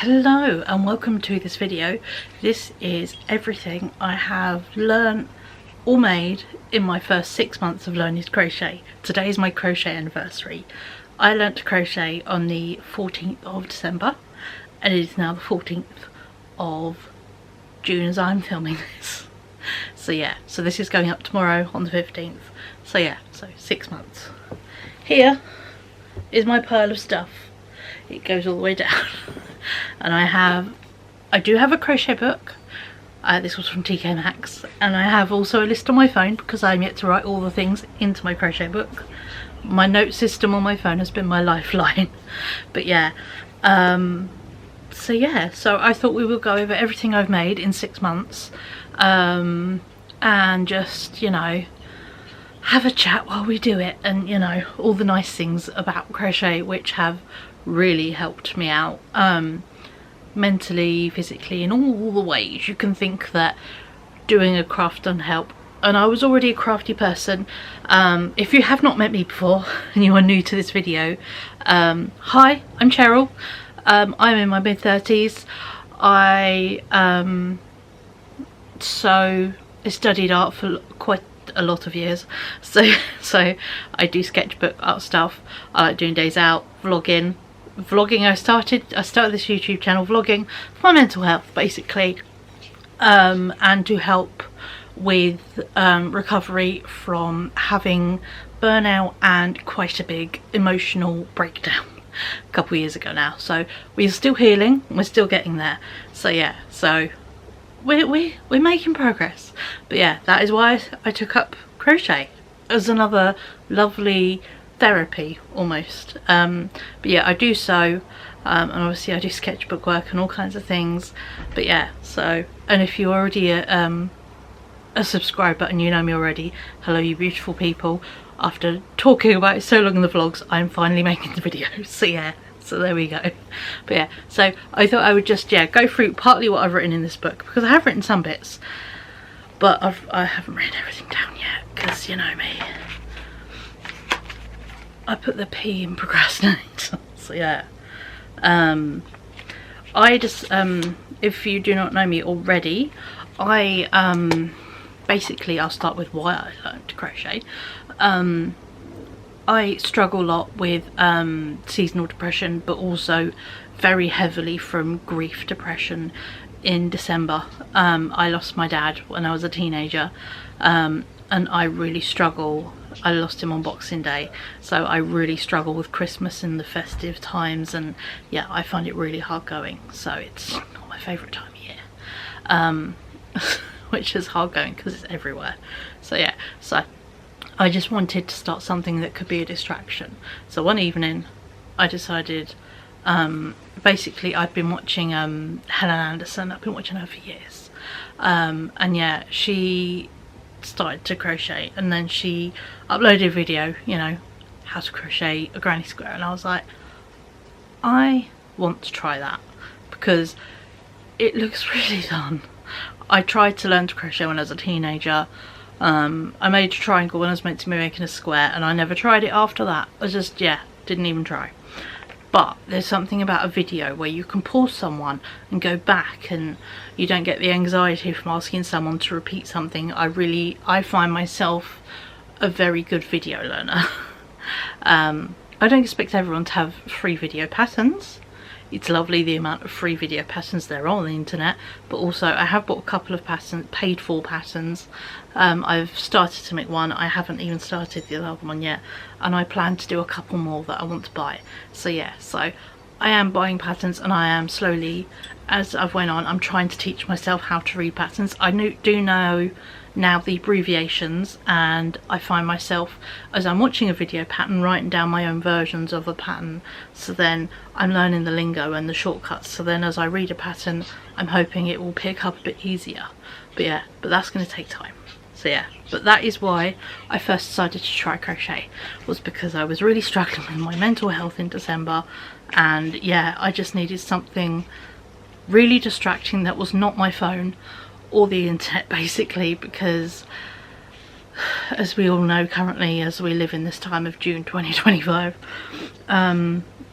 Hello and welcome to this video. This is everything I have learned or made in my first 6 months of learning to crochet. Today is my crochet anniversary. I learnt to crochet on the 14th of December and it is now the 14th of June as I'm filming this. So yeah, so this is going up tomorrow on the 15th. So yeah, so 6 months. Here is my pile of stuff. It goes all the way down. And I do have a crochet book. This was from TK Maxx, and I have also a list on my phone because I'm yet to write all the things into my crochet book. My note system on my phone has been my lifeline. But yeah, so yeah, so I thought we would go over everything I've made in 6 months, and just, you know, have a chat while we do it, and you know, all the nice things about crochet which have really helped me out, mentally, physically, in all the ways you can think that doing a craft can help. And I was already a crafty person. If you have not met me before and you are new to this video, hi, I'm Cheryl. I'm in my mid-30s. I studied art for quite a lot of years, so I do sketchbook art stuff. I like doing days out, vlogging. I started this YouTube channel vlogging for my mental health basically, and to help with recovery from having burnout and quite a big emotional breakdown a couple of years ago now. So we're still healing, we're still getting there. So yeah, so we're making progress. But yeah, that is why I took up crochet as another lovely therapy almost. But yeah, I do sew, and obviously I do sketchbook work and all kinds of things. But yeah, so, and if you're already a subscriber and you know me already, hello you beautiful people. After talking about it so long in the vlogs, I'm finally making the videos. So yeah, so there we go. But yeah, so I thought I would just, yeah, go through partly what I've written in this book, because I have written some bits, but I haven't written everything down yet, because you know me, I put the P in procrastinate. So yeah, I just, if you do not know me already, I basically, I'll start with why I learned to crochet. I struggle a lot with seasonal depression, but also very heavily from grief depression. In December, I lost my dad when I was a teenager, and I really struggle. I lost him on Boxing Day, so I really struggle with Christmas and the festive times, and yeah, I find it really hard going. So it's not my favourite time of year, which is hard going because it's everywhere. So yeah, so I just wanted to start something that could be a distraction. So one evening I decided, basically I'd been watching Helen Anderson. I've been watching her for years, and yeah, she started to crochet, and then she uploaded a video, you know, how to crochet a granny square, and I was like, I want to try that because it looks really fun. I tried to learn to crochet when I was a teenager. I made a triangle when I was meant to be making a square, and I never tried it after that. I just, yeah, didn't even try. But there's something about a video where you can pause someone and go back, and you don't get the anxiety from asking someone to repeat something. I find myself a very good video learner. I don't expect everyone to have free video patterns. It's lovely the amount of free video patterns there are on the internet, but also I have bought a couple of patterns, paid for patterns. I've started to make one. I haven't even started the other one yet, and I plan to do a couple more that I want to buy. So yeah, so I am buying patterns, and I am slowly, as I've went on, I'm trying to teach myself how to read patterns. I do know now the abbreviations, and I find myself, as I'm watching a video pattern, writing down my own versions of a pattern. So then I'm learning the lingo and the shortcuts, so then as I read a pattern I'm hoping it will pick up a bit easier. But yeah, but that's going to take time. So yeah, but that is why I first decided to try crochet, was because I was really struggling with my mental health in December, and yeah, I just needed something really distracting that was not my phone or the internet basically, because as we all know currently, as we live in this time of June 2025,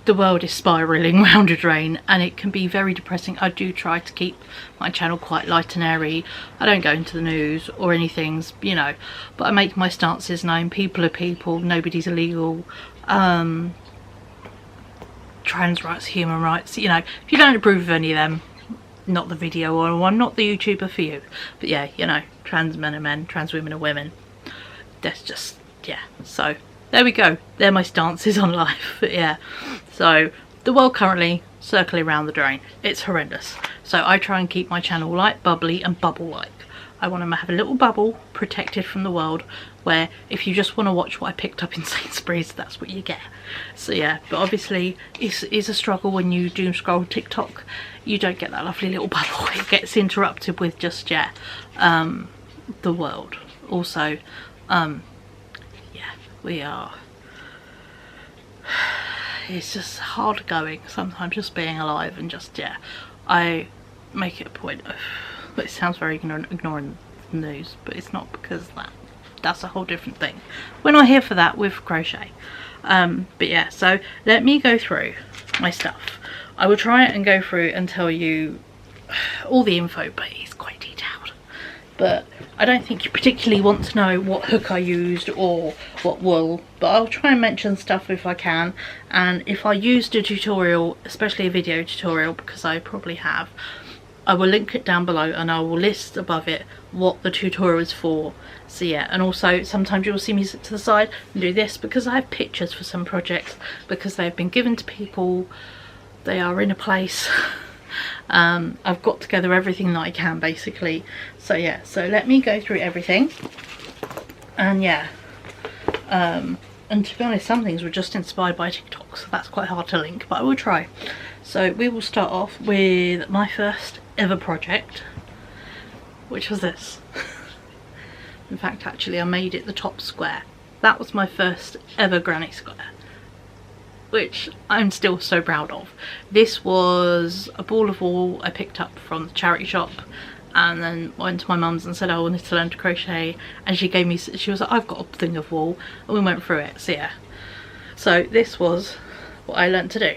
the world is spiraling round a drain, and it can be very depressing. I do try to keep my channel quite light and airy. I don't go into the news or anything, you know, but I make my stances known. People are people, nobody's illegal. Trans rights, human rights, you know, if you don't approve of any of them, not the video, or I'm not the YouTuber for you. But yeah, you know, trans men are men, trans women are women. That's just, yeah, so there we go. They're my stances on life. But yeah, so the world currently circling around the drain. It's horrendous. So I try and keep my channel light, bubbly and bubble-like. I want to have a little bubble protected from the world, where if you just want to watch what I picked up in Sainsbury's, that's what you get. So yeah, but obviously it's a struggle when you doom scroll TikTok. You don't get that lovely little bubble. It gets interrupted with just, yeah, the world. Also, yeah, we are, it's just hard going sometimes just being alive, and just, yeah, I make it a point of, but it sounds very ignoring the news, but it's not, because that's a whole different thing. We're not here for that with crochet. But yeah, so let me go through my stuff. I will try and go through and tell you all the info, but it's quite detailed. But I don't think you particularly want to know what hook I used or what wool, but I'll try and mention stuff if I can. And if I used a tutorial, especially a video tutorial, because I probably have, I will link it down below, and I will list above it what the tutorial is for. So yeah, and also sometimes you'll see me sit to the side and do this because I have pictures for some projects, because they've been given to people, they are in a place. I've got together everything that I can basically. So yeah, so let me go through everything. And yeah, and to be honest, some things were just inspired by TikTok, so that's quite hard to link, but I will try. So we will start off with my first ever project, which was this. In fact, actually I made it the top square. That was my first ever granny square, which I'm still so proud of. This was a ball of wool I picked up from the charity shop, and then went to my mum's and said I wanted to learn to crochet, and she gave me, she was like, I've got a thing of wool, and we went through it. So yeah, so this was what I learned to do.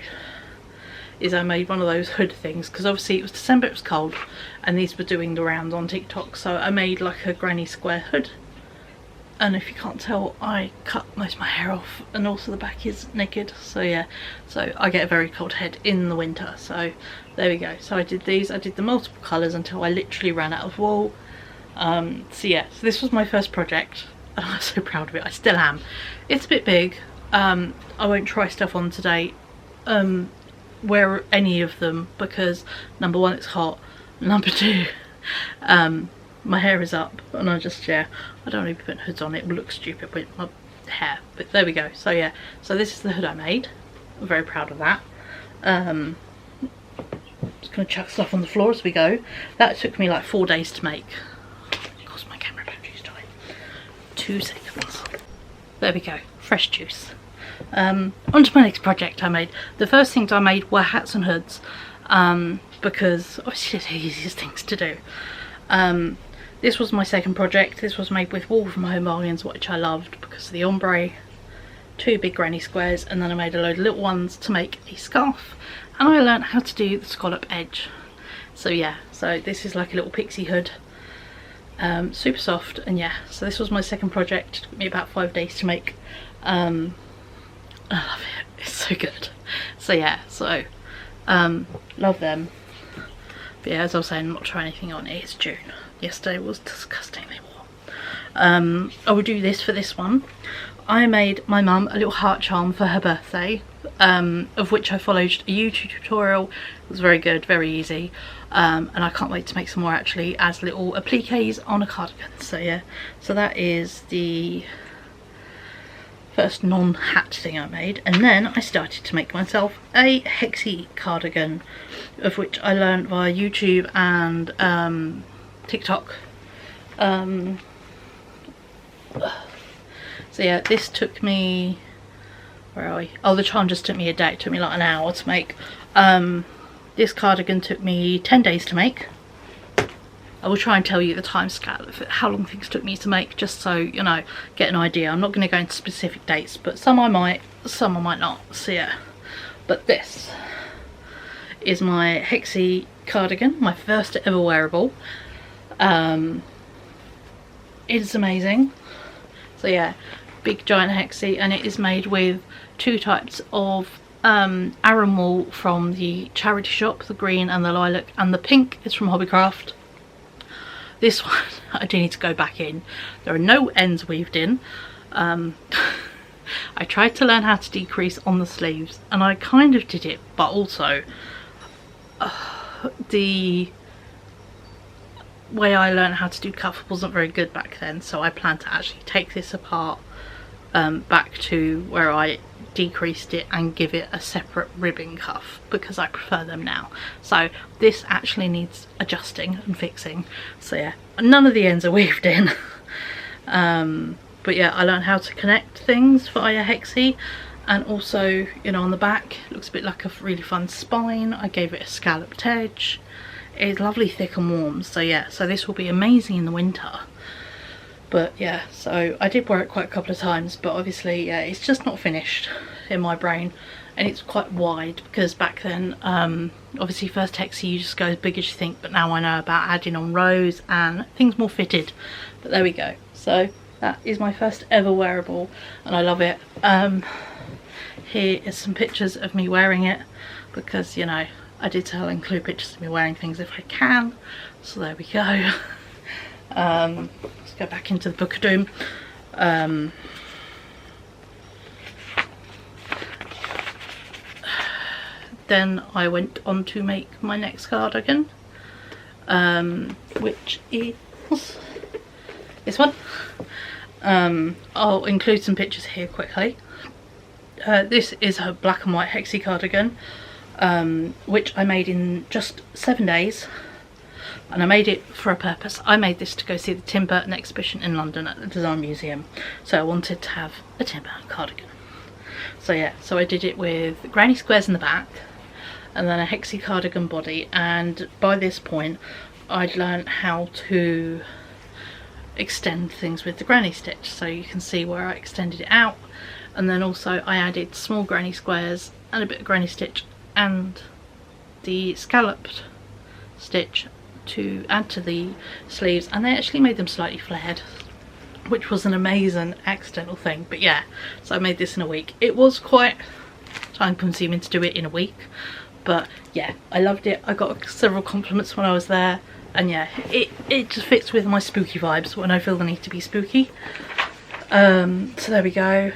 Is I made one of those hood things, because obviously it was December, it was cold, and these were doing the rounds on TikTok, so I made like a granny square hood. And if you can't tell, I cut most of my hair off, and also the back is naked, so yeah, so I get a very cold head in the winter. So there we go. So I did these, I did the multiple colours until I literally ran out of wool. So yeah, so this was my first project, and I'm so proud of it. I still am. It's a bit big. I won't try stuff on today, wear any of them, because number one, it's hot, number two, my hair is up, and I just, yeah, I don't want to be putting hoods on. It will look stupid with my hair, but there we go. So yeah, so this is the hood I made. I'm very proud of that. Just gonna chuck stuff on the floor as we go. That took me like 4 days to make. Of course my camera battery's died. 2 seconds. There we go, fresh juice. On to my next project I made. The first things I made were hats and hoods, because obviously they're the easiest things to do. This was my second project. This was made with wool from Home Bargains, which I loved because of the ombre. 2 big granny squares, and then I made a load of little ones to make a scarf, and I learned how to do the scallop edge. So yeah, so this is like a little pixie hood, super soft, and yeah, so this was my second project. It took me about 5 days to make. I love it, it's so good. So yeah, so love them. But yeah, as I was saying, I'm not trying anything on. It's June. Yesterday was disgustingly warm. I will do this for this one. I made my mum a little heart charm for her birthday, of which I followed a YouTube tutorial. It was very good, very easy, and I can't wait to make some more actually as little appliques on a cardigan. So yeah, so that is the first non-hat thing I made, and then I started to make myself a Hexi cardigan, of which I learned via YouTube and TikTok. So yeah, this took me, where are we? Oh, the charm just took me a day. It took me like an hour to make. This cardigan took me 10 days to make. I will try and tell you the time scale of how long things took me to make, just so you know, get an idea. I'm not going to go into specific dates, but some I might not. So yeah, But this is my Hexi cardigan, my first ever wearable. It's amazing. So yeah, big giant Hexi, and it is made with 2 types of aran wool from the charity shop, the green and the lilac, and the pink is from Hobbycraft. This one I do need to go back in. There are no ends weaved in. I tried to learn how to decrease on the sleeves, and I kind of did it, but also the way I learned how to do cuff wasn't very good back then, so I plan to actually take this apart back to where I decreased it and give it a separate ribbing cuff, because I prefer them now. So this actually needs adjusting and fixing. So yeah, none of the ends are weaved in. But yeah, I learned how to connect things via Hexi, and also, you know, on the back it looks a bit like a really fun spine. I gave it a scalloped edge. It's lovely, thick and warm. So yeah, so this will be amazing in the winter. But yeah, so I did wear it quite a couple of times, but obviously, yeah, it's just not finished in my brain, and it's quite wide, because back then, obviously first Hexi you just go as big as you think, but now I know about adding on rows and things more fitted. But there we go. So that is my first ever wearable, and I love it. Here is some pictures of me wearing it, because, you know, I did tell her include pictures of me wearing things if I can. So there we go. Let's go back into the Book of Doom. Then I went on to make my next cardigan, which is this one. I'll include some pictures here quickly. This is a black and white Hexi cardigan, which I made in just 7 days, and I made it for a purpose. I made this to go see the Tim Burton exhibition in London at the Design Museum, so I wanted to have a Tim Burton cardigan. So yeah, so I did it with granny squares in the back and then a Hexi cardigan body, and by this point I'd learned how to extend things with the granny stitch, so you can see where I extended it out. And then also I added small granny squares and a bit of granny stitch and the scalloped stitch to add to the sleeves, and they actually made them slightly flared, which was an amazing accidental thing. But yeah, so I made this in a week. It was quite time consuming to do it in a week, but yeah, I loved it. I got several compliments when I was there, and yeah, it just fits with my spooky vibes when I feel the need to be spooky. So there we go.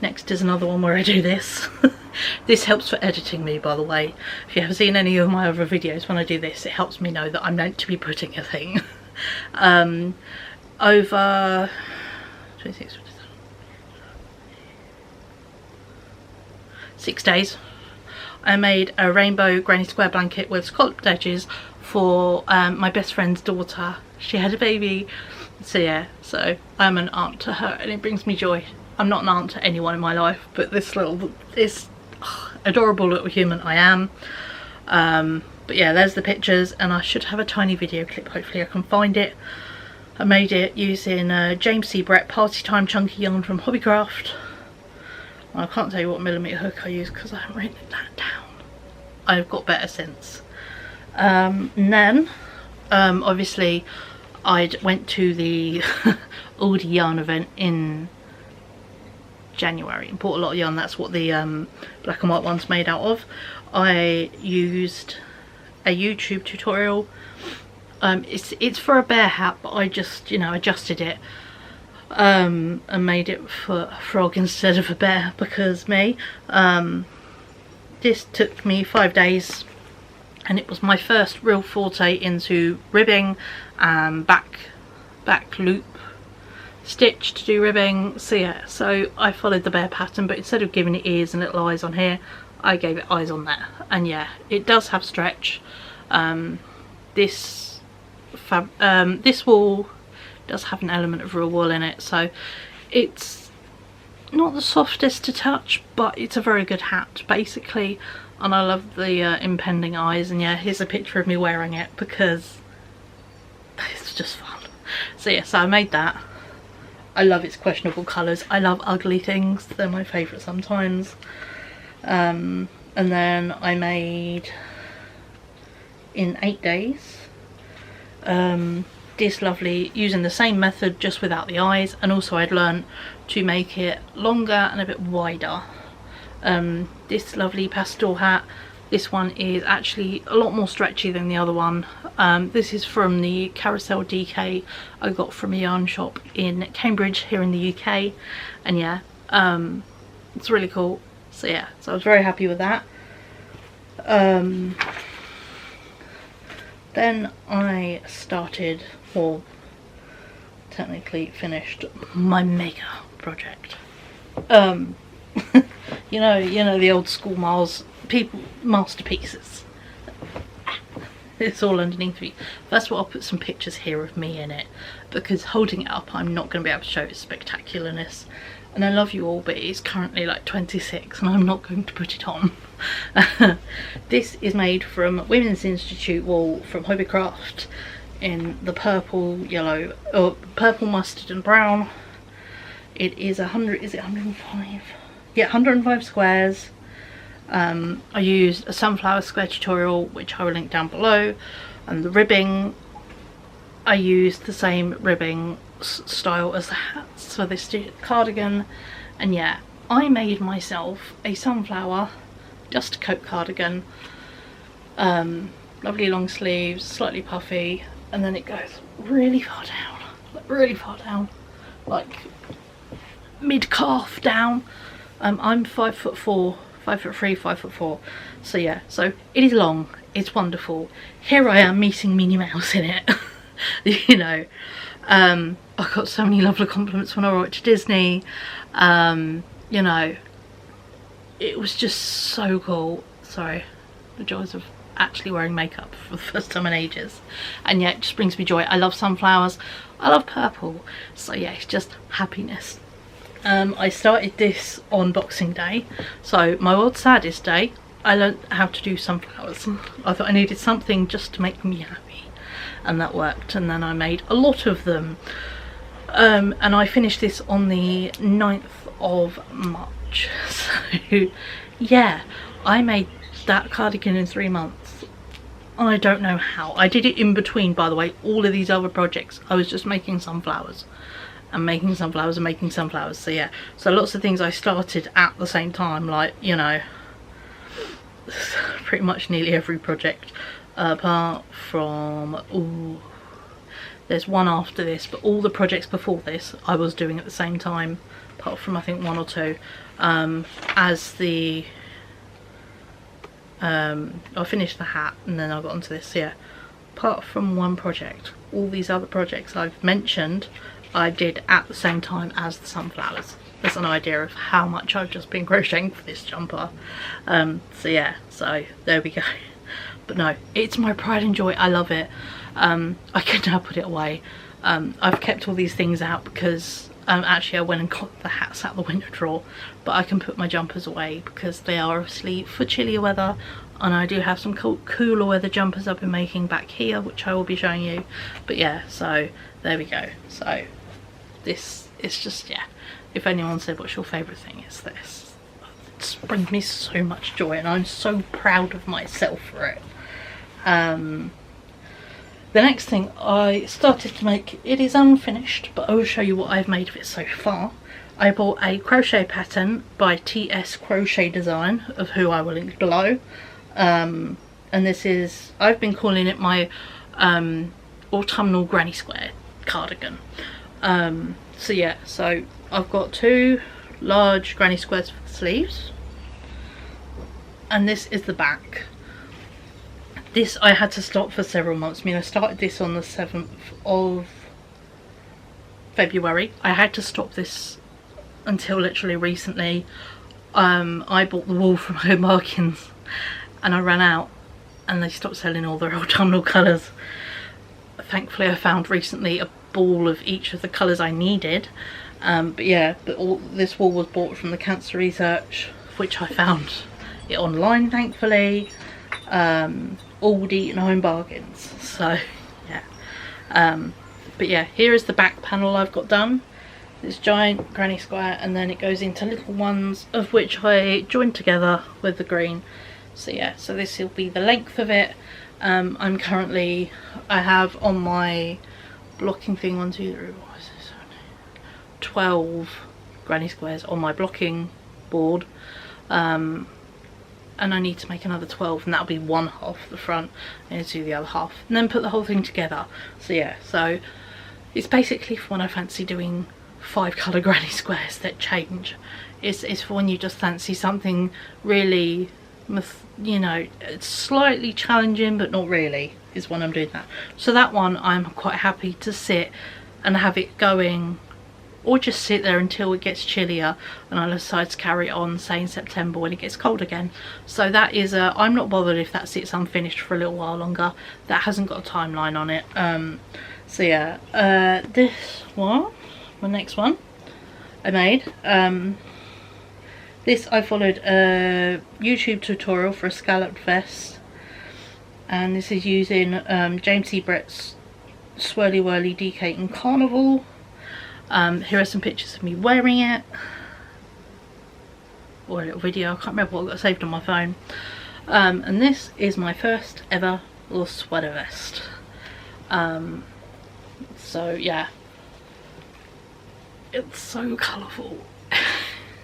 Next is another one where I do this. This helps for editing me, by the way. If you have seen any of my other videos, when I do this, it helps me know that I'm meant to be putting a thing. Over 6 days, I made a rainbow granny square blanket with scalloped edges for my best friend's daughter. She had a baby. So yeah, so I'm an aunt to her, and it brings me joy. I'm not an aunt to anyone in my life, but this adorable little human I am. But yeah, there's the pictures, and I should have a tiny video clip. Hopefully I can find it. I made it using James C. Brett Party Time Chunky Yarn from Hobbycraft. I can't tell you what millimetre hook I used because I haven't written that down. I've got better since. And then obviously I went to the Aldi yarn event in January and bought a lot of yarn. That's what the black and white one's made out of. I used a YouTube tutorial. It's for a bear hat, but I just, you know, adjusted it and made it for a frog instead of a bear, because me. This took me 5 days, and it was my first real forte into ribbing and back loop stitch to do ribbing. So yeah, so I followed the bear pattern, but instead of giving it ears and little eyes on here, I gave it eyes on there. And yeah, it does have stretch. This wool does have an element of real wool in it, so it's not the softest to touch, but it's a very good hat basically. And I love the impending eyes, and yeah, here's a picture of me wearing it because it's just fun. So yeah, so I made that. I love its questionable colours. I love ugly things, they're my favourite sometimes. and then I made in 8 days this lovely, using the same method just without the eyes, and also I'd learned to make it longer and a bit wider. This lovely pastel hat, this one is actually a lot more stretchy than the other one. This is from the Carousel DK I got from a yarn shop in Cambridge here in the UK, and yeah, it's really cool. So yeah, so I was very happy with that. Then I started, or technically finished, my mega project. you know the old school masterpieces. It's all underneath me. First of all, I'll put some pictures here of me in it, because holding it up I'm not going to be able to show its spectacularness. And I love you all, but it's currently like 26 and I'm not going to put it on. This is made from Women's Institute wool from Hobbycraft in the purple, yellow, or purple, mustard and brown. It is 100, is it 105? Yeah, 105 squares. I used a sunflower square tutorial, which I will link down below, and the ribbing, I used the same ribbing style as the hats for this cardigan. And yeah, I made myself a sunflower dust coat cardigan, lovely long sleeves, slightly puffy, and then it goes really far down, like mid-calf down. I'm 5'4", 5'3", 5'4", so yeah, so it is long, it's wonderful. Here I am meeting Minnie Mouse in it. You know, I got so many lovely compliments when I wrote to Disney. You know, it was just so cool. Sorry, the joys of actually wearing makeup for the first time in ages. And yeah, it just brings me joy. I love sunflowers, I love purple, so yeah, it's just happiness. I started this on Boxing Day, so my world's saddest day. I learned how to do sunflowers. I thought I needed something just to make me happy, and that worked. And then I made a lot of them, and I finished this on the 9th of March. So yeah, I made that cardigan in 3 months. I don't know how. I did it in between, by the way, all of these other projects. I was just making sunflowers and making sunflowers and making sunflowers. So yeah, so lots of things I started at the same time, like, you know, pretty much nearly every project, apart from, ooh, there's one after this, but all the projects before this I was doing at the same time, apart from I think 1 or 2. As the I finished the hat and then I got onto this. So yeah, apart from one project, all these other projects I've mentioned I did at the same time as the sunflowers. That's an idea of how much I've just been crocheting for this jumper. So yeah, so there we go. But no, it's my pride and joy. I love it. I could now put it away. I've kept all these things out because actually I went and got the hats out the window drawer, but I can put my jumpers away because they are obviously for chillier weather, and I do have some cooler weather jumpers I've been making back here, which I will be showing you. But yeah, so there we go. So this is just, yeah, if anyone said what's your favourite thing, it's this. It just brings me so much joy and I'm so proud of myself for it. The next thing I started to make, it is unfinished, but I will show you what I've made of it so far. I bought a crochet pattern by TS Crochet Design, of who I will link below. And this is, I've been calling it my autumnal granny square cardigan. So yeah, so I've got 2 large granny squares for the sleeves, and this is the back. This I had to stop for several months. I mean, I started this on the 7th of February. I had to stop this until literally recently. I bought the wool from Home Bargains and I ran out and they stopped selling all their autumnal colours. Thankfully I found recently a ball of each of the colours I needed. But yeah, but all this wool was bought from the Cancer Research, which I found it online, thankfully. Aldi and Home Bargains. So yeah, but yeah, here is the back panel I've got done. this giant granny square, and then it goes into little ones, of which I joined together with the green. So yeah, so this will be the length of it. I'm currently, I have on my blocking thing 1, 2, 3, what is this? 12 granny squares on my blocking board, and I need to make another 12, and that'll be one half the front. I need to do the other half and then put the whole thing together. So yeah, so it's basically for when I fancy doing 5 colour granny squares that change. It's for when you just fancy something really, you know, it's slightly challenging but not really, is when I'm doing that. So that one I'm quite happy to sit and have it going, or just sit there until it gets chillier and I'll decide to carry it on, say in September when it gets cold again. So that is I'm not bothered if that sits unfinished for a little while longer. That hasn't got a timeline on it. So yeah, this one, my next one I made, this I followed a YouTube tutorial for a scalloped vest, and this is using James E. Brett's Swirly Whirly DK and Carnival. Here are some pictures of me wearing it, or a little video, I can't remember what I got saved on my phone. And this is my first ever little sweater vest. So yeah, it's so colourful.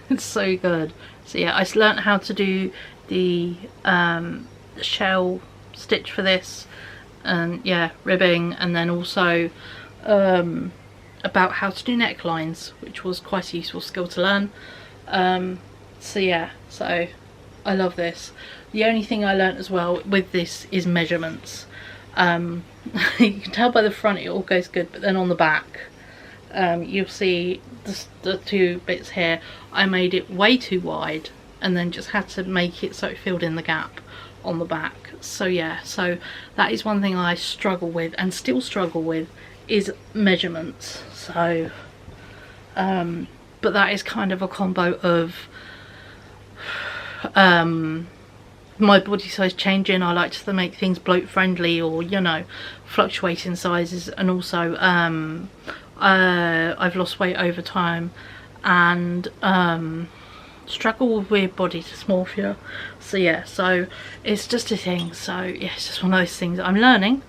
It's so good. So yeah, I learnt how to do the shell stitch for this, and yeah, ribbing, and then also about how to do necklines, which was quite a useful skill to learn. So yeah, so I love this. The only thing I learnt as well with this is measurements. You can tell by the front it all goes good, but then on the back, you'll see the 2 bits here, I made it way too wide and then just had to make it so it filled in the gap on the back. So yeah, so that is one thing I struggle with and still struggle with, is measurements. So but that is kind of a combo of my body size changing. I like to make things bloat friendly, or you know, fluctuating sizes, and also I've lost weight over time and struggle with weird body dysmorphia. So yeah, so it's just a thing. So yeah, it's just one of those things I'm learning,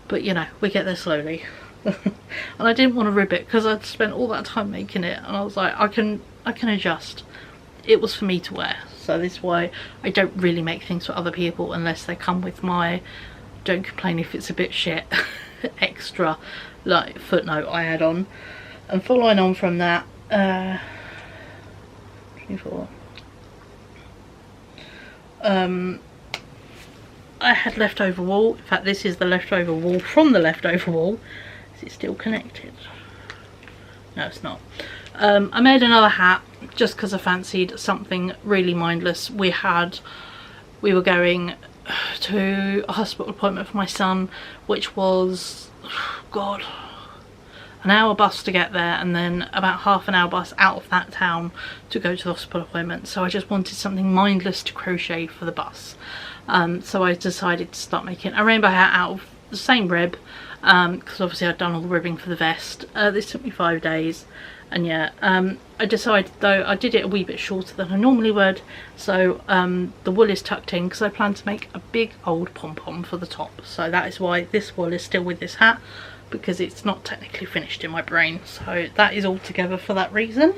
but you know, we get there slowly. And I didn't want to rib it because I'd spent all that time making it, and I was like, I can adjust. It was for me to wear, so this is why I don't really make things for other people unless they come with my don't complain if it's a bit shit extra like footnote I add on. And following on from that, 24, I had leftover wool. In fact, this is the leftover wool from the leftover wool. Is it still connected? No, it's not. I made another hat just because I fancied something really mindless. We were going to a hospital appointment for my son, which was, God, an hour bus to get there, and then about half an hour bus out of that town to go to the hospital appointment. So I just wanted something mindless to crochet for the bus. So I decided to start making a rainbow hat out of the same rib, because obviously I'd done all the ribbing for the vest. This took me 5 days, and yeah, I decided though I did it a wee bit shorter than I normally would, so the wool is tucked in because I plan to make a big old pom-pom for the top. So that is why this wool is still with this hat, because it's not technically finished in my brain. So that is all together for that reason.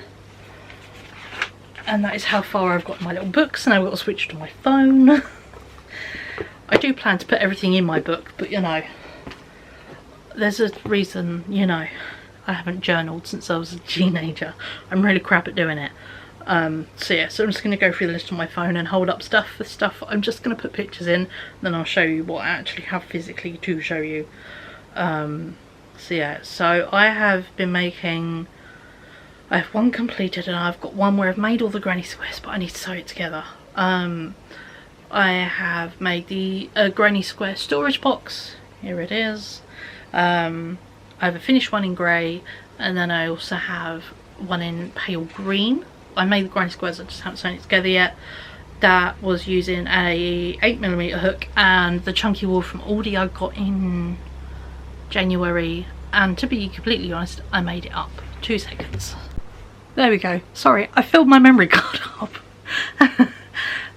And that is how far I've got in my little books, and I've got to switch to my phone. I do plan to put everything in my book, but you know, there's a reason, you know, I haven't journaled since I was a teenager. I'm really crap at doing it. So yeah, so I'm just going to go through the list on my phone and hold up stuff. The stuff I'm just going to put pictures in, then I'll show you what I actually have physically to show you. So yeah, so I have been making, I have one completed, and I've got one where I've made all the granny squares, but I need to sew it together. I have made the granny square storage box. Here it is. I have a finished one in grey, and then I also have one in pale green. I made the granny squares, I just haven't sewn it together yet. That was using a 8mm hook and the chunky wool from Aldi I got in January, and to be completely honest, I made it up 2 seconds. There we go. Sorry, I filled my memory card up.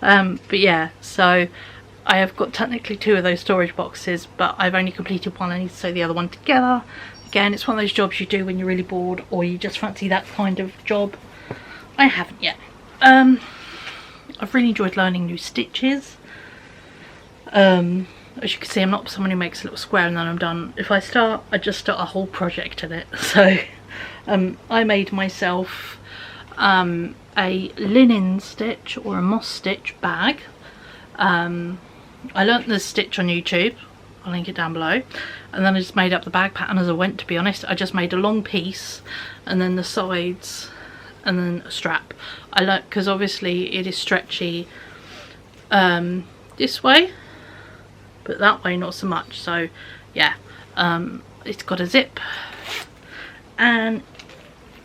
But yeah, so I have got technically 2 of those storage boxes, but I've only completed one. I need to sew the other one together. Again, it's one of those jobs you do when you're really bored or you just fancy that kind of job. I haven't yet. I've really enjoyed learning new stitches. As you can see, I'm not someone who makes a little square and then I'm done. If I start, I just start a whole project in it. So I made myself a linen stitch or a moss stitch bag. I learnt the stitch on YouTube. I'll link it down below. And then I just made up the bag pattern as I went, to be honest. I just made a long piece and then the sides and then a strap. I learnt, because obviously it is stretchy this way, but that way not so much. So yeah, it's got a zip, and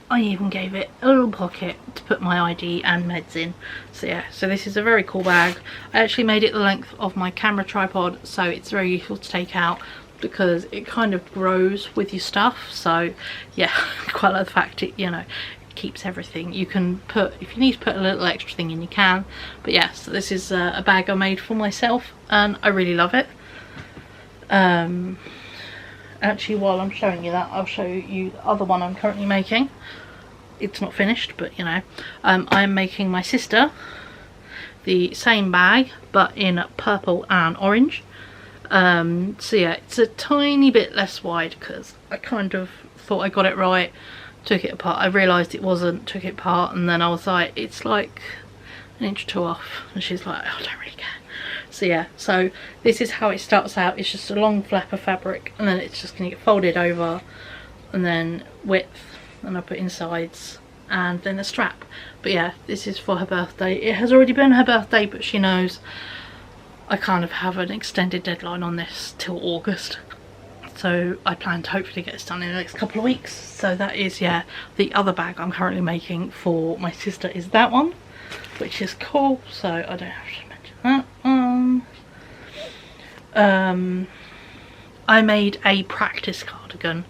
I even gave it a little pocket to put my ID and meds in. So yeah, so this is a very cool bag. I actually made it the length of my camera tripod, so it's very useful to take out because it kind of grows with your stuff. So yeah, quite like the fact it, you know, keeps everything. You can put, if you need to put a little extra thing in, you can. But yeah, so this is a bag I made for myself and I really love it. Actually, while I'm showing you that, I'll show you the other one I'm currently making. It's not finished, but you know, I'm making my sister the same bag but in purple and orange. So yeah, it's a tiny bit less wide because I kind of thought I got it right, took it apart, I realised it wasn't, took it apart, and then I was like, it's like an inch or 2 off, and she's like, oh, I don't really care. So yeah, so this is how it starts out. It's just a long flap of fabric and then it's just going to get folded over and then width, and I put in sides and then a strap. But yeah, this is for her birthday. It has already been her birthday, but she knows I kind of have an extended deadline on this till August. So I plan to hopefully get this done in the next couple of weeks. So that is, yeah, the other bag I'm currently making for my sister is that one, which is cool. So I don't have to mention that. I made a practice cardigan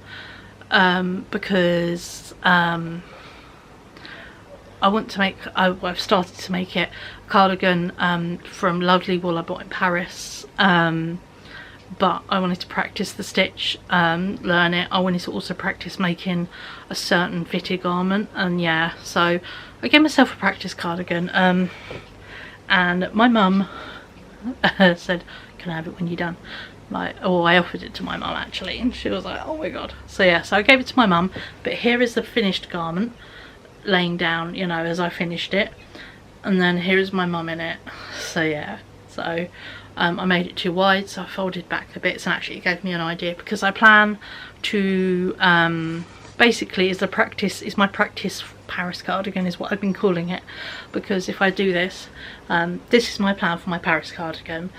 because I want to make, I've started to make it, a cardigan from lovely wool I bought in Paris, but I wanted to practice the stitch, learn it. I wanted to also practice making a certain fitted garment, and yeah, so I gave myself a practice cardigan, and my mum said, can I have it when you're done? Like, oh, I offered it to my mum actually, and she was like, oh my god. So yeah, so I gave it to my mum, but here is the finished garment laying down, you know, as I finished it, and then here is my mum in it. So yeah, so I made it too wide, so I folded back the bits, and actually it gave me an idea because I plan to basically my practice Paris cardigan is what I've been calling it, because if I do this, this is my plan for my Paris cardigan.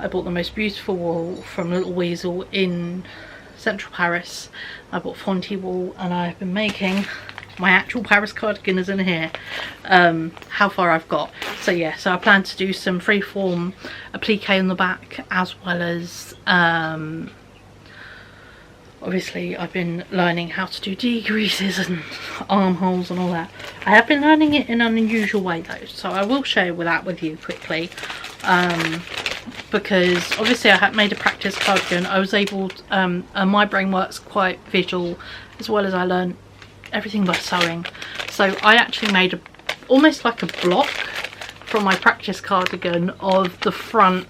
I bought the most beautiful wool from Little Weasel in central Paris. I bought Fonty wool, and I've been making my actual Paris cardigan is in here. How far I've got. So yeah, so I plan to do some freeform applique on the back, as well as obviously I've been learning how to do decreases and armholes and all that. I have been learning it in an unusual way though, so I will share that with you quickly. Because obviously I had made a practice cardigan. I was able to, my brain works quite visual, as well as I learned everything by sewing. So I actually made almost like a block from my practice cardigan of the front,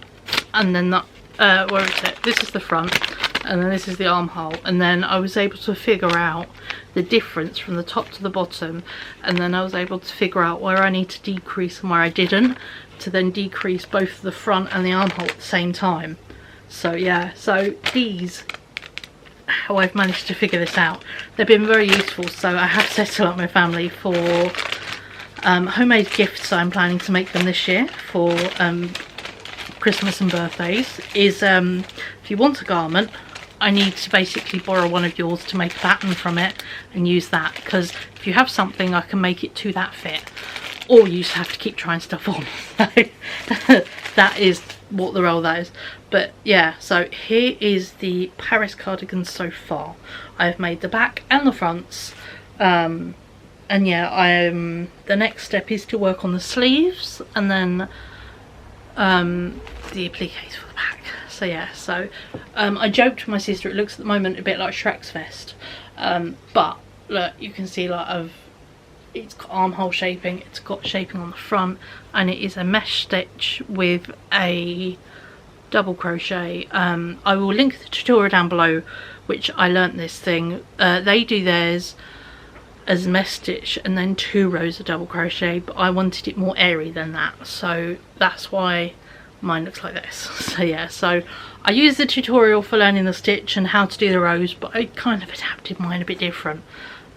and then the where is it? This is the front, and then this is the armhole, and then I was able to figure out the difference from the top to the bottom, and then I was able to figure out where I need to decrease and where I didn't, to then decrease both the front and the armhole at the same time. So yeah, so these, how I've managed to figure this out, they've been very useful. So I have set it up my family for homemade gifts. I'm planning to make them this year for Christmas and birthdays. Is if you want a garment, I need to basically borrow one of yours to make a pattern from it and use that, because if you have something I can make it to that fit, or you just have to keep trying stuff on. So that is what the role that is. But yeah, so here is the Paris cardigan so far. I've made the back and the fronts. And yeah, the next step is to work on the sleeves, and then the appliques for the back. So yeah, so I joked with my sister, it looks at the moment a bit like Shrek's vest, but look, you can see like it's got armhole shaping, it's got shaping on the front, and it is a mesh stitch with a double crochet. I will link the tutorial down below, which I learnt this thing. They do theirs as mesh stitch and then 2 rows of double crochet, but I wanted it more airy than that, so that's why mine looks like this. So yeah, so I used the tutorial for learning the stitch and how to do the rows, but I kind of adapted mine a bit different.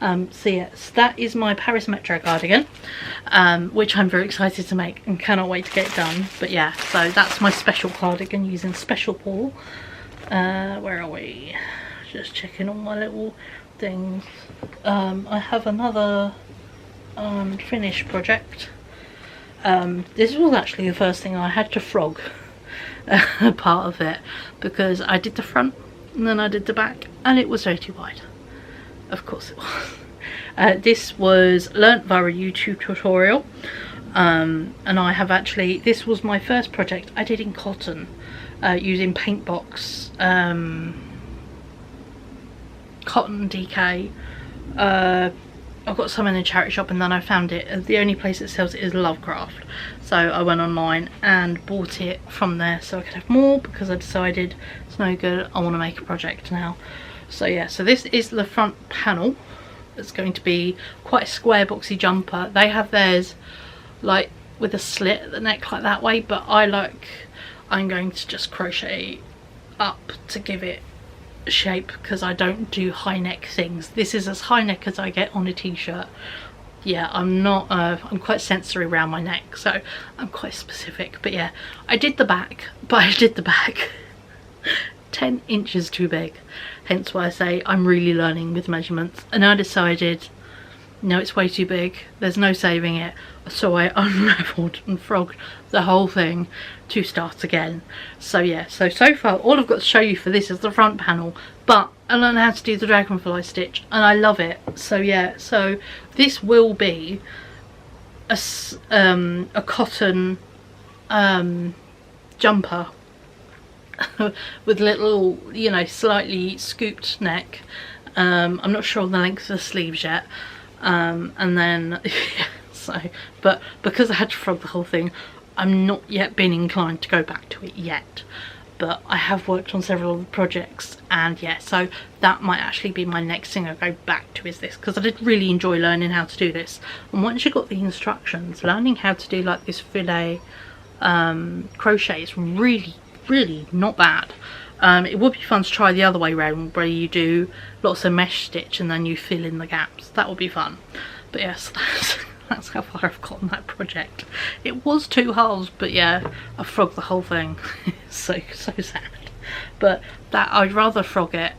So yes, that is my Paris Metro cardigan, which I'm very excited to make and cannot wait to get it done. But yeah, so that's my special cardigan using special wool. Where are we? Just checking all my little things. I have another finished project. This was actually the first thing I had to frog part of it, because I did the front and then I did the back and it was way too wide. Of course it was. This was learnt via a YouTube tutorial, and I have actually, this was my first project I did in cotton, using paint box, cotton DK. I've got some in the charity shop, and then I found it, the only place that sells it is Lovecraft, so I went online and bought it from there so I could have more, because I decided it's no good, I want to make a project now. So yeah, so this is the front panel. It's going to be quite a square boxy jumper. They have theirs like with a slit at the neck like that way, but I'm going to just crochet up to give it shape, because I don't do high neck things. This is as high neck as I get on a t-shirt. Yeah, I'm quite sensory around my neck, so I'm quite specific. But yeah, I did the back 10 inches too big, hence why I say I'm really learning with measurements. And I decided, no, it's way too big, there's no saving it, so I unravelled and frogged the whole thing to start again. So yeah, so far all I've got to show you for this is the front panel, but I learned how to do the dragonfly stitch and I love it. So yeah, so this will be a cotton jumper with little, you know, slightly scooped neck. I'm not sure on the length of the sleeves yet, and then yeah, so, but because I had to frog the whole thing, I'm not yet been inclined to go back to it yet, but I have worked on several other projects, and yeah, so that might actually be my next thing I go back to, is this, because I did really enjoy learning how to do this. And once you got the instructions, learning how to do like this filet crochet is really not bad. It would be fun to try the other way around, where you do lots of mesh stitch and then you fill in the gaps. That would be fun. But yes, that's how far I've got on that project. It was 2 halves, but yeah, I frogged the whole thing. so sad. But that, I'd rather frog it,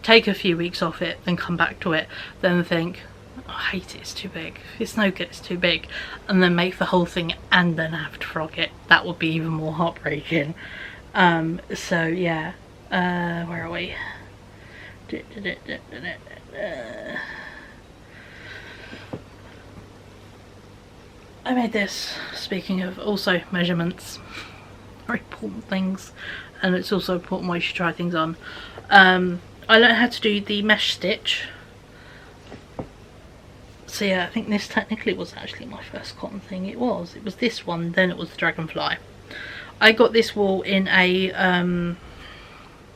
take a few weeks off it, then come back to it, than think, oh, I hate it, it's too big, it's no good, it's too big, and then make the whole thing and then have to frog it. That would be even more heartbreaking. So yeah, where are we? I made this, speaking of also measurements, very important things, and it's also important why you should try things on. I learned how to do the mesh stitch. So yeah, I think this technically was actually my first cotton thing. It was this one, then it was the dragonfly. I got this wool in a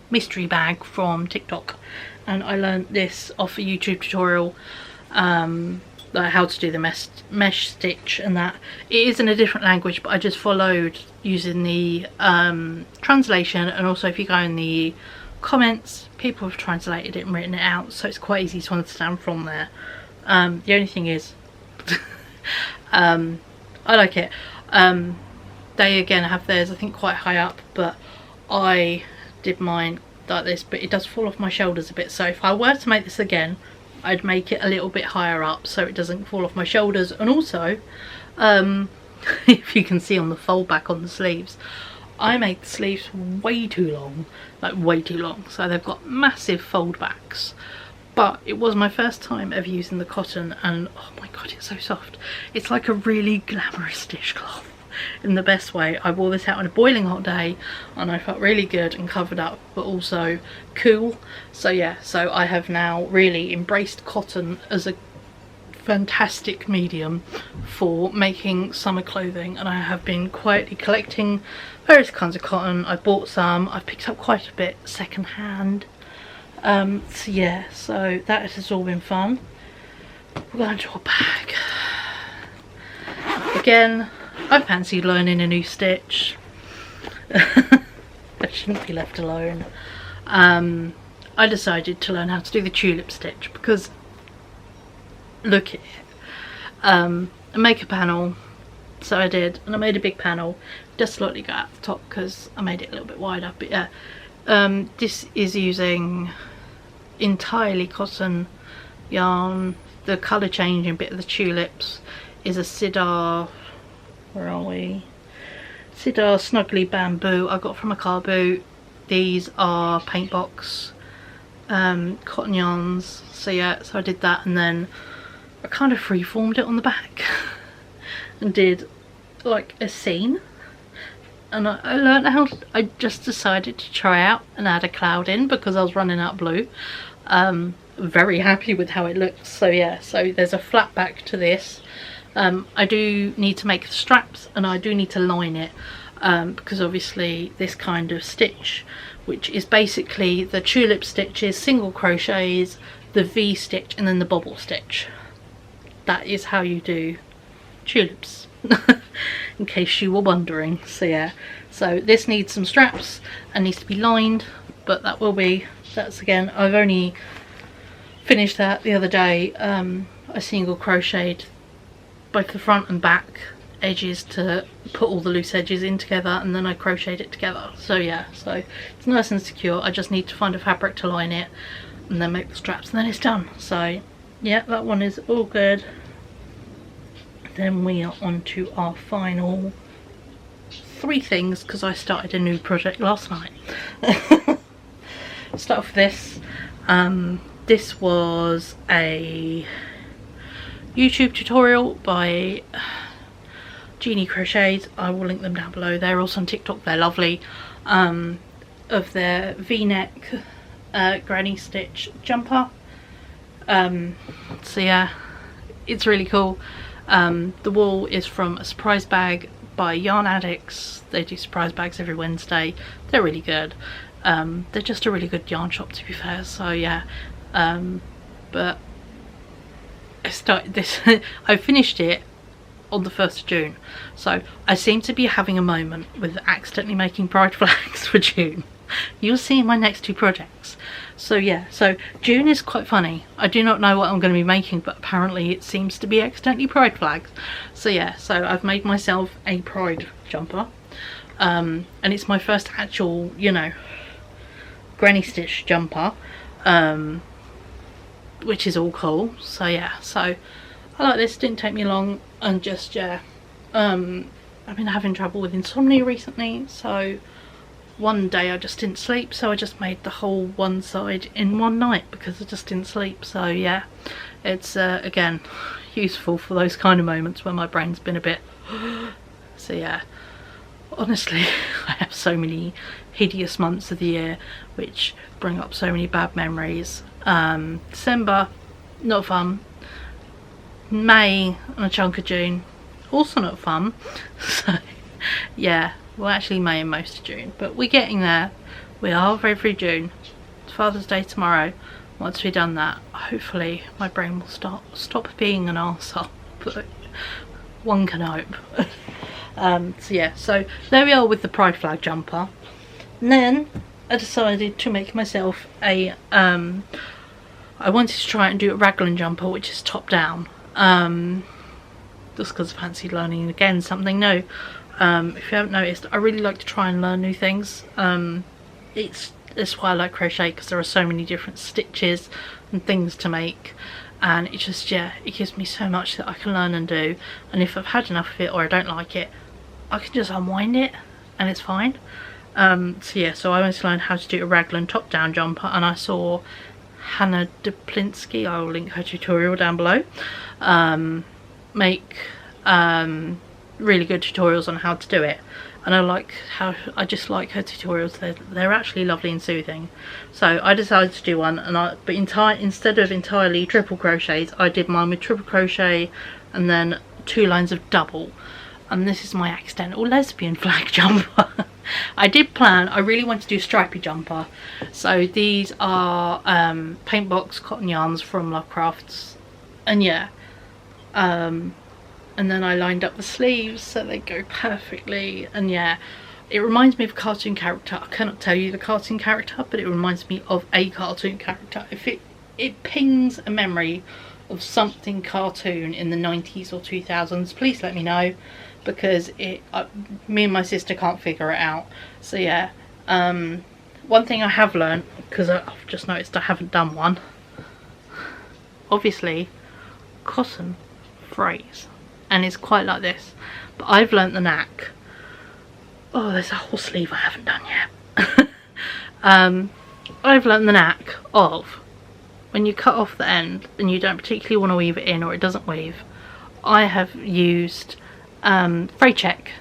mystery bag from TikTok, and I learned this off a YouTube tutorial, like how to do the mesh stitch and that. It is in a different language, but I just followed using the translation, and also if you go in the comments, people have translated it and written it out, so it's quite easy to understand from there. The only thing is I like it. They again have theirs I think quite high up, but I did mine like this, but it does fall off my shoulders a bit, so if I were to make this again, I'd make it a little bit higher up so it doesn't fall off my shoulders. And also if you can see on the fold back on the sleeves, I made the sleeves way too long, like way too long, so they've got massive fold backs, but it was my first time ever using the cotton, and oh my god, it's so soft. It's like a really glamorous dishcloth in the best way. I wore this out on a boiling hot day and I felt really good and covered up, but also cool. So yeah, so I have now really embraced cotton as a fantastic medium for making summer clothing, and I have been quietly collecting various kinds of cotton. I bought some, I've picked up quite a bit second hand. So yeah, so that has all been fun. We're going to a bag. Again, I fancy learning a new stitch. I shouldn't be left alone. I decided to learn how to do the tulip stitch because look at it. And make a panel. So I did, and I made a big panel. Just slightly go out the top because I made it a little bit wider. But yeah, this is using entirely cotton yarn. The colour changing bit of the tulips is a Cedar, where are we? Cedar Snuggly Bamboo I got from a car boot. These are paint box cotton yarns. So yeah, so I did that, and then I kind of freeformed it on the back and did like a scene. And I learned how I just decided to try out and add a cloud in because I was running out of blue. Very happy with how it looks. So yeah, so there's a flat back to this. I do need to make the straps, and I do need to line it because obviously this kind of stitch, which is basically the tulip stitches, single crochets, the V stitch, and then the bobble stitch. That is how you do tulips. In case you were wondering. So yeah, so this needs some straps and needs to be lined, but that will be, that's again, I've only finished that the other day. I single crocheted both the front and back edges to put all the loose edges in together, and then I crocheted it together. So yeah, so it's nice and secure. I just need to find a fabric to line it and then make the straps, and then it's done. So yeah, that one is all good. Then we are on to our final 3 things because I started a new project last night. Start off with this. This was a YouTube tutorial by Jeannie Crochets. I will link them down below. They're also on TikTok. They're lovely. Of their V-neck granny stitch jumper. So yeah, it's really cool. The wool is from a surprise bag by Yarn Addicts. They do surprise bags every Wednesday. They're really good. They're just a really good yarn shop, to be fair. So yeah, but I started this I finished it on the 1st of June, so I seem to be having a moment with accidentally making pride flags for June. You'll see in my next 2 projects. So yeah, so June is quite funny. I do not know what I'm going to be making, but apparently it seems to be accidentally pride flags. So yeah, so I've made myself a pride jumper, and it's my first actual, you know, granny stitch jumper, which is all cool. So yeah, so I like this. Didn't take me long, and just yeah, I've been having trouble with insomnia recently, so one day I just didn't sleep, so I just made the whole one side in one night because I just didn't sleep. So yeah, it's again useful for those kind of moments when my brain's been a bit so yeah, honestly I have so many hideous months of the year which bring up so many bad memories. December, not fun. May and a chunk of June, also not fun. So yeah, well actually May and most of June, but we're getting there. We are halfway through June. It's Father's Day tomorrow. Once we've done that, hopefully my brain will stop being an arsehole, but one can hope. So yeah, so there we are with the pride flag jumper. And then I decided to make myself a I wanted to try and do a Raglan jumper, which is top down, just because I fancied learning again something new. If you haven't noticed, I really like to try and learn new things. It's why I like crochet, because there are so many different stitches and things to make, and it just, yeah, it gives me so much that I can learn and do, and if I've had enough of it or I don't like it, I can just unwind it and it's fine. So yeah, so I wanted to learn how to do a Raglan top down jumper, and I saw Hannah Duplinsky, I will link her tutorial down below, make really good tutorials on how to do it, and I just like her tutorials. They're actually lovely and soothing. So I decided to do one, and instead of entirely triple crochets, I did mine with triple crochet and then 2 lines of double, and this is my accidental lesbian flag jumper. I really want to do a stripy jumper, so these are paint box cotton yarns from Lovecrafts, and yeah, and then I lined up the sleeves so they go perfectly, and yeah, it reminds me of a cartoon character. I cannot tell you the cartoon character, but it reminds me of a cartoon character. If it pings a memory of something cartoon in the 90s or 2000s, please let me know, because me and my sister can't figure it out. So yeah, one thing I have learned, because I've just noticed I haven't done one, obviously cotton frays, and it's quite like this, but I've learnt the knack. Oh, there's a whole sleeve I haven't done yet. I've learnt the knack of, when you cut off the end and you don't particularly want to weave it in, or it doesn't weave, I have used fray check,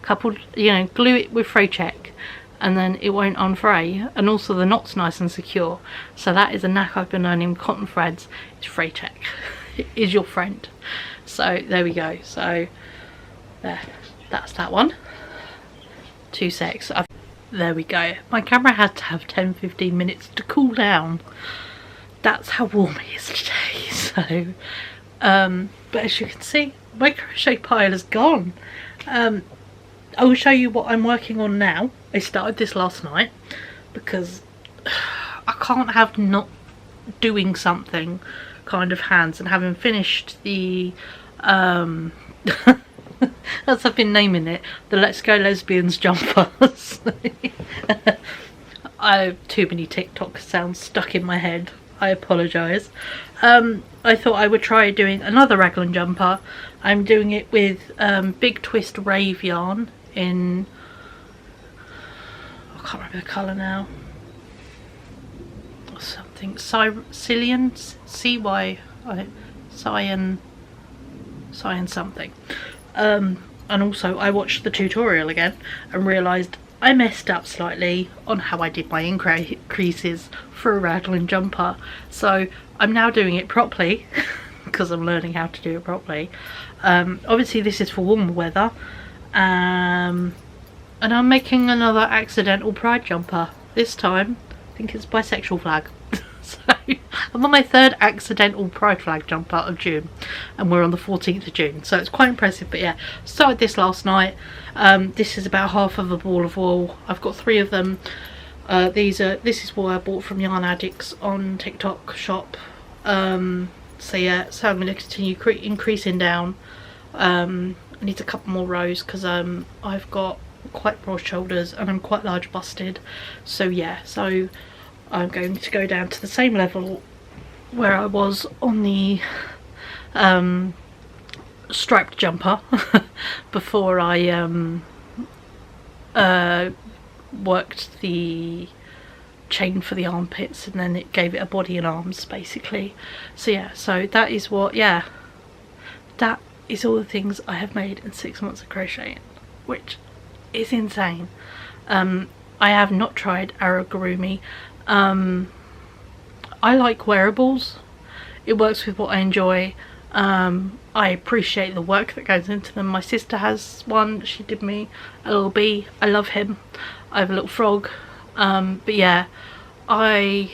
coupled, you know, glue it with fray check, and then it won't unfray, and also the knot's nice and secure. So that is a knack I've been learning with cotton threads. It's fray check. It is your friend. So there we go. So there, that's that one. 2 secs. There we go. My camera had to have 10-15 minutes to cool down. That's how warm it is today. So but as you can see, my crochet pile is gone. I will show you what I'm working on now. I started this last night because I can't have not doing something kind of hands, and having finished the as I've been naming it, the Let's Go Lesbians jumpers. I have too many TikTok sounds stuck in my head. I apologise. I thought I would try doing another Raglan jumper. I'm doing it with Big Twist Rave yarn in, I can't remember the colour now, something Cillian, CY, cyan something. And also I watched the tutorial again and realised I messed up slightly on how I did my increases for a Raglan jumper, so I'm now doing it properly because I'm learning how to do it properly. Obviously this is for warmer weather, and I'm making another accidental pride jumper. This time I think it's bisexual flag. So I'm on my 3rd accidental pride flag jumper of June, and we're on the 14th of June, so it's quite impressive. But yeah, started this last night. This is about half of a ball of wool. I've got 3 of them. This is what I bought from Yarn Addicts on TikTok shop. So yeah, so I'm going to continue increasing down. I need a couple more rows because I've got quite broad shoulders and I'm quite large busted. So yeah, so I'm going to go down to the same level where I was on the striped jumper before I worked the chain for the armpits, and then it gave it a body and arms basically. So yeah, so that is what, yeah, that is all the things I have made in 6 months of crocheting, which is insane. I have not tried aragurumi. I like wearables. It works with what I enjoy. I appreciate the work that goes into them. My sister has one. She did me a little bee. I love him. I have a little frog. But yeah, I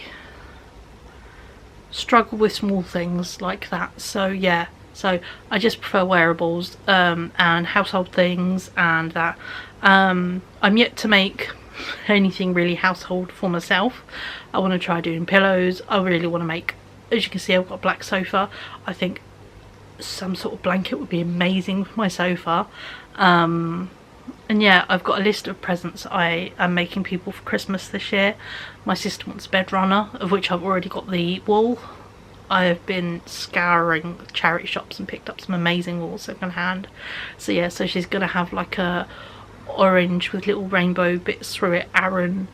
struggle with small things like that. So yeah, so I just prefer wearables and household things and that. I'm yet to make anything really household for myself. I want to try doing pillows. I really want to make, as you can see, I've got a black sofa. I think some sort of blanket would be amazing for my sofa. And yeah, I've got a list of presents I am making people for Christmas this year. My sister wants a bed runner, of which I've already got the wool. I have been scouring charity shops and picked up some amazing wool second hand. So yeah, so she's gonna have like a orange with little rainbow bits through it Aran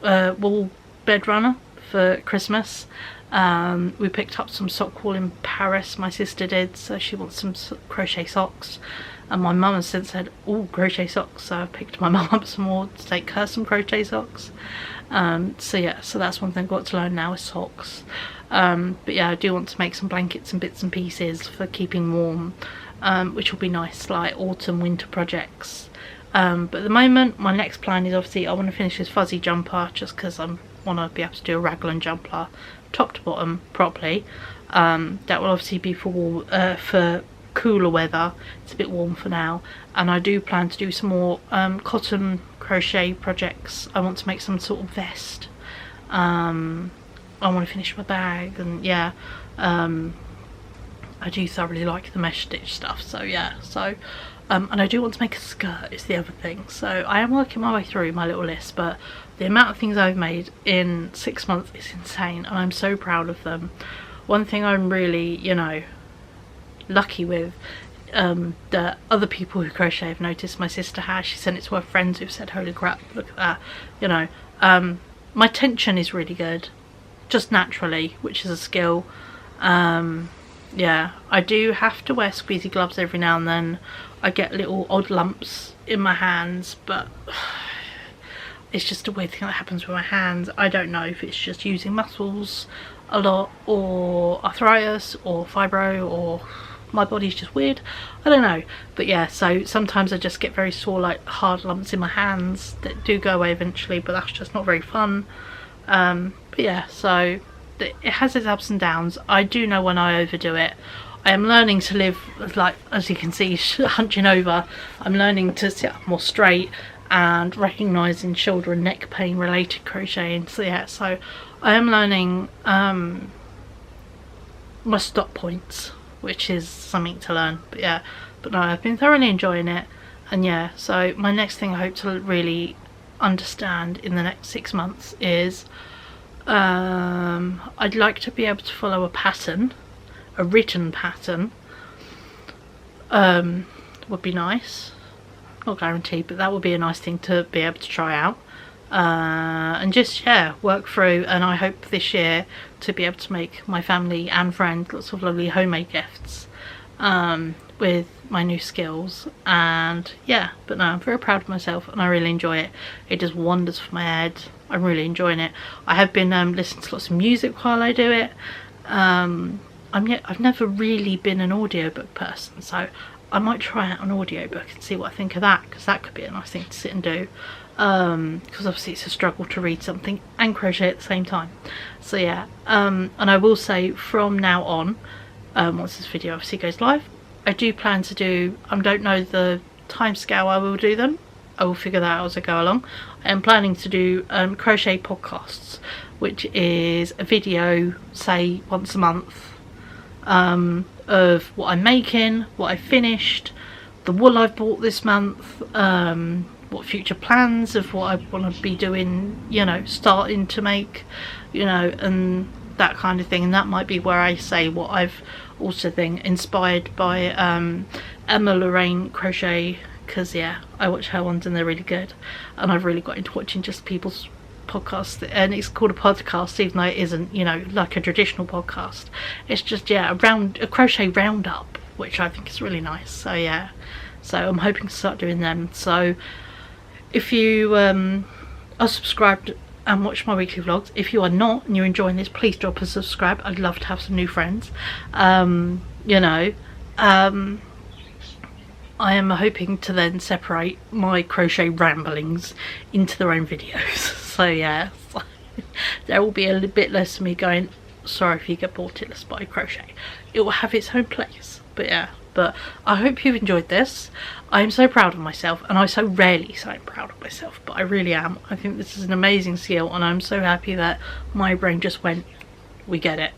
wool bed runner for Christmas. We picked up some sock wool in Paris, my sister did, so she wants some crochet socks, and my mum has since said, oh, crochet socks, so I picked my mum up some more to take her some crochet socks. So yeah, so that's one thing I've got to learn now, is socks. But yeah, I do want to make some blankets and bits and pieces for keeping warm, which will be nice, like autumn winter projects. But at the moment my next plan is obviously I want to finish this fuzzy jumper, just because I want to be able to do a Raglan jumper top to bottom properly. That will obviously be for cooler weather. It's a bit warm for now, and I do plan to do some more cotton crochet projects. I want to make some sort of vest. I want to finish my bag, and yeah, I do thoroughly like the mesh stitch stuff, so yeah. So and I do want to make a skirt is the other thing, so I am working my way through my little list, but the amount of things I've made in 6 months is insane, and I'm so proud of them. One thing I'm really, you know, lucky with, that other people who crochet have noticed, my sister has, she sent it to her friends who've said, holy crap, look at that, you know. My tension is really good, just naturally, which is a skill. Yeah, I do have to wear squeezy gloves every now and then. I get little odd lumps in my hands, but it's just a weird thing that happens with my hands. I don't know if it's just using muscles a lot, or arthritis, or fibro, or my body's just weird. I don't know, but yeah, so sometimes I just get very sore, like hard lumps in my hands that do go away eventually, but that's just not very fun. But yeah, so it has its ups and downs. I do know when I overdo it. I am learning to live, like, as you can see, hunching over. I'm learning to sit up more straight and recognising shoulder and neck pain related crocheting. So yeah, so I am learning my stop points, which is something to learn. But yeah, but no, I've been thoroughly enjoying it. And yeah, so my next thing I hope to really understand in the next 6 months is I'd like to be able to follow a pattern, a written pattern. Would be nice, not guaranteed, but that would be a nice thing to be able to try out, and just, yeah, work through. And I hope this year to be able to make my family and friends lots of lovely homemade gifts with my new skills. And yeah, but no, I'm very proud of myself and I really enjoy it. It does wonders for my head. I'm really enjoying it. I have been listening to lots of music while I do it. I've never really been an audiobook person, so I might try out an audiobook and see what I think of that, because that could be a nice thing to sit and do, because obviously it's a struggle to read something and crochet at the same time. So yeah, and I will say from now on, once this video obviously goes live, I do plan to do, I don't know the time scale I will do them, I will figure that out as I go along. I am planning to do crochet podcasts, which is a video, say once a month, of what I'm making, what I've finished, the wool I've bought this month, what future plans of what I want to be doing, you know, starting to make, you know, and that kind of thing. And that might be where I say what I've also been inspired by Emma Lorraine crochet, because yeah, I watch her ones and they're really good, and I've really got into watching just people's podcast, and it's called a podcast even though it isn't, you know, like a traditional podcast. It's just, yeah, a crochet roundup, which I think is really nice. So yeah, so I'm hoping to start doing them. So if you are subscribed and watch my weekly vlogs, if you are not and you're enjoying this, please drop a subscribe. I'd love to have some new friends. You know, I am hoping to then separate my crochet ramblings into their own videos. So yeah, there will be a little bit less of me going, sorry if you get bored, let's buy crochet. It will have its own place. But yeah, but I hope you've enjoyed this. I am so proud of myself, and I so rarely say I'm proud of myself, but I really am. I think this is an amazing skill, and I'm so happy that my brain just went, we get it.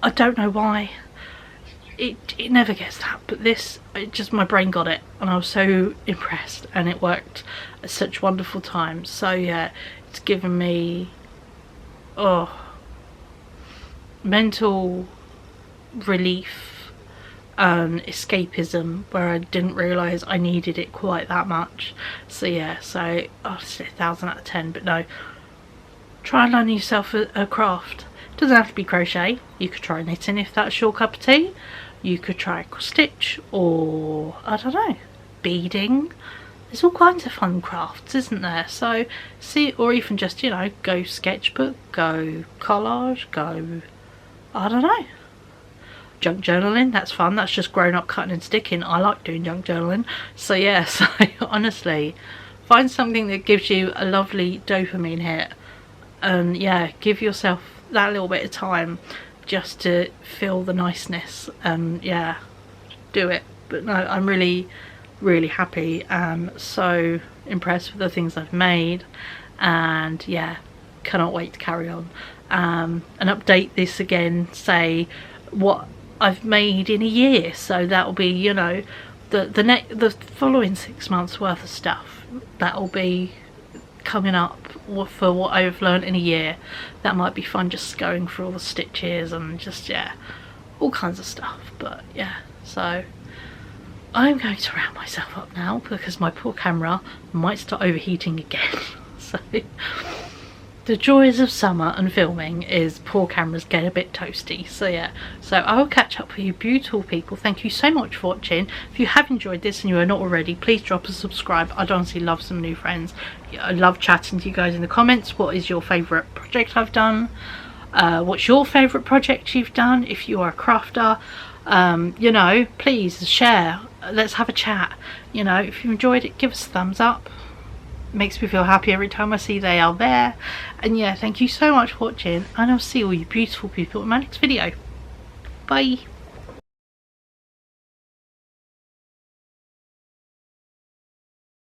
I don't know why. It never gets that, but this, it just, my brain got it, and I was so impressed, and it worked at such wonderful times. So yeah, it's given me mental relief and escapism where I didn't realise I needed it quite that much. So yeah, so I'll say 1,000 out of 10, but no, try and learn yourself a craft. It doesn't have to be crochet. You could try knitting if that's your cup of tea. You could try cross stitch, or I don't know, beading. There's all kinds of fun crafts, isn't there? So see, or even just, you know, go sketchbook, go collage, go, I don't know, junk journaling. That's fun. That's just grown up cutting and sticking. I like doing junk journaling. So yeah, so honestly, find something that gives you a lovely dopamine hit, and yeah, give yourself that little bit of time just to feel the niceness, and yeah, do it. But no, I'm really happy. So impressed with the things I've made, and yeah, cannot wait to carry on and update this again, say what I've made in a year. So that'll be, you know, the following 6 months worth of stuff that'll be coming up for what I've learned in a year. That might be fun, just going through all the stitches and just, yeah, all kinds of stuff. But yeah, so I'm going to round myself up now because my poor camera might start overheating again. So the joys of summer and filming is poor cameras get a bit toasty. So yeah, so I will catch up with you beautiful people. Thank you so much for watching. If you have enjoyed this and you are not already, please drop a subscribe. I'd honestly love some new friends. I love chatting to you guys in the comments. What is your favourite project I've done? What's your favourite project you've done? If you are a crafter, you know, please share. Let's have a chat. You know, if you enjoyed it, give us a thumbs up. Makes me feel happy every time I see they are there. And yeah, thank you so much for watching, and I'll see all you beautiful people in my next video. Bye.